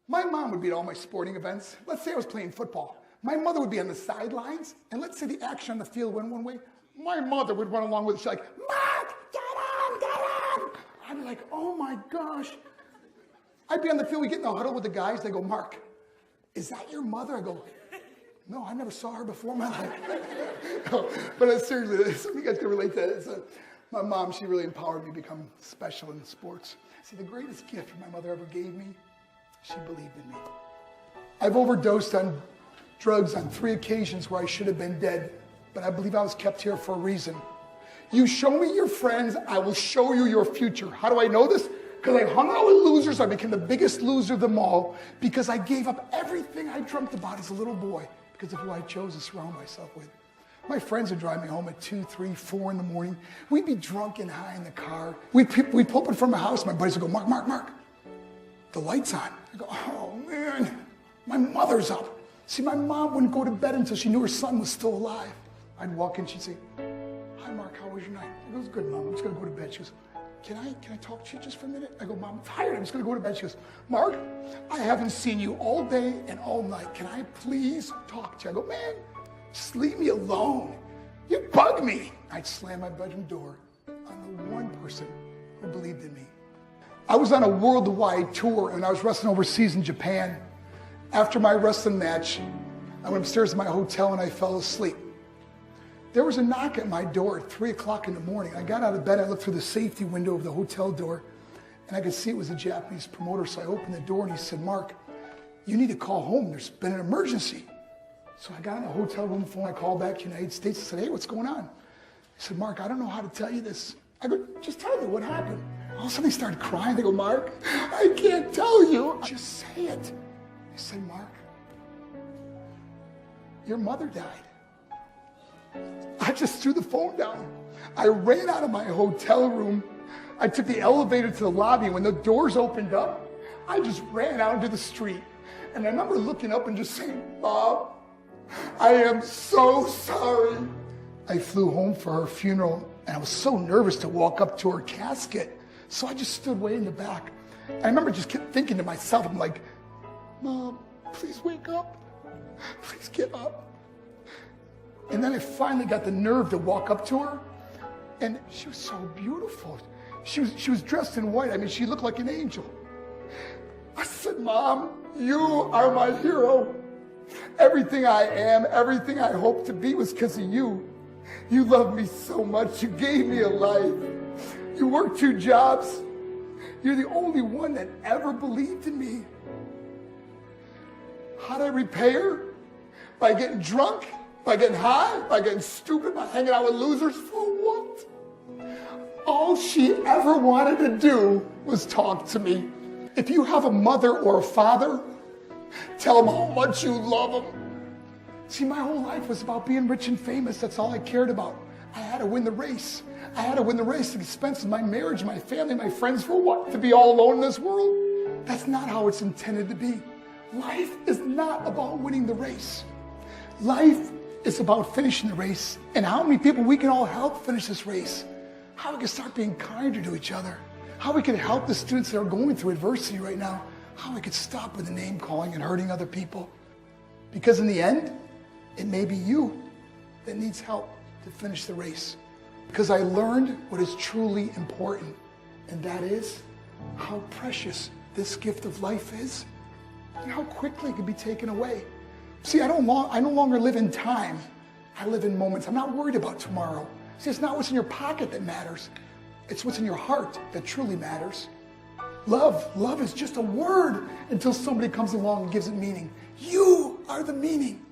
My mom would be at all my sporting events. Let's say I was playing football. My mother would be on the sidelines, and let's say the action on the field went one way. My mother would run along with it. She's like, Mark, get on, get on. I'd be like, oh my gosh. I'd be on the field, we get in the huddle with the guys. They go, Mark, is that your mother? I go, no, I never saw her before in my life. No, but seriously, some of you guys can relate to that. My mom, she really empowered me to become special in sports. See, the greatest gift my mother ever gave me, she believed in me. I've overdosed on drugs on 3 occasions where I should have been dead, but I believe I was kept here for a reason. You show me your friends, I will show you your future. How do I know this? Because I hung out with losers. I became the biggest loser of them all because I gave up everything I dreamt about as a little boy because of who I chose to surround myself with. My friends would drive me home at 2, 3, 4 in the morning. We'd be drunk and high in the car. We'd pull up in front of my house. My buddies would go, Mark, the light's on. I go, oh man, my mother's up. See, my mom wouldn't go to bed until she knew her son was still alive. I'd walk in, she'd say, hi Mark, how was your night? I go, it was good, Mom, I'm just gonna go to bed. She goes, can I talk to you just for a minute? I go, Mom, I'm tired, I'm just gonna go to bed. She goes, Mark, I haven't seen you all day and all night. Can I please talk to you? I go, man, just leave me alone. You bug me. I'd slam my bedroom door on the one person who believed in me. I was on a worldwide tour and I was wrestling overseas in Japan. After my wrestling match, I went upstairs to my hotel and I fell asleep. There was a knock at my door at 3 o'clock in the morning. I got out of bed, I looked through the safety window of the hotel door, and I could see it was a Japanese promoter. So I opened the door and he said, Mark, you need to call home. There's been an emergency. So I got on the hotel room phone, I called back to the United States and said, hey, what's going on? He said, Mark, I don't know how to tell you this. I go, just tell me what happened. All of a sudden he started crying. They go, Mark, I can't tell you. Just say it. He said, Mark, your mother died. I just threw the phone down. I ran out of my hotel room. I took the elevator to the lobby. When the doors opened up, I just ran out into the street. And I remember looking up and just saying, Mom, I am so sorry. I flew home for her funeral and I was so nervous to walk up to her casket. So I just stood way in the back. And I remember just kept thinking to myself, I'm like, Mom, please wake up. Please get up. And then I finally got the nerve to walk up to her. And she was so beautiful. She was dressed in white. I mean, she looked like an angel. I said, Mom, you are my hero. Everything I am, everything I hope to be was because of you. You loved me so much. You gave me a life. You worked 2 jobs. You're the only one that ever believed in me. How did I repay her? By getting drunk? By getting high? By getting stupid? By hanging out with losers? For what? All she ever wanted to do was talk to me. If you have a mother or a father, tell them how much you love them. See, my whole life was about being rich and famous. That's all I cared about. I had to win the race. I had to win the race at the expense of my marriage, my family, my friends. For what? To be all alone in this world? That's not how it's intended to be. Life is not about winning the race. Life is about finishing the race and how many people we can all help finish this race. How we can start being kinder to each other. How we can help the students that are going through adversity right now. How we could stop with the name calling and hurting other people. Because in the end, it may be you that needs help to finish the race. Because I learned what is truly important, and that is how precious this gift of life is and how quickly it can be taken away. See, I no longer live in time. I live in moments. I'm not worried about tomorrow. See, it's not what's in your pocket that matters. It's what's in your heart that truly matters. Love is just a word until somebody comes along and gives it meaning. You are the meaning.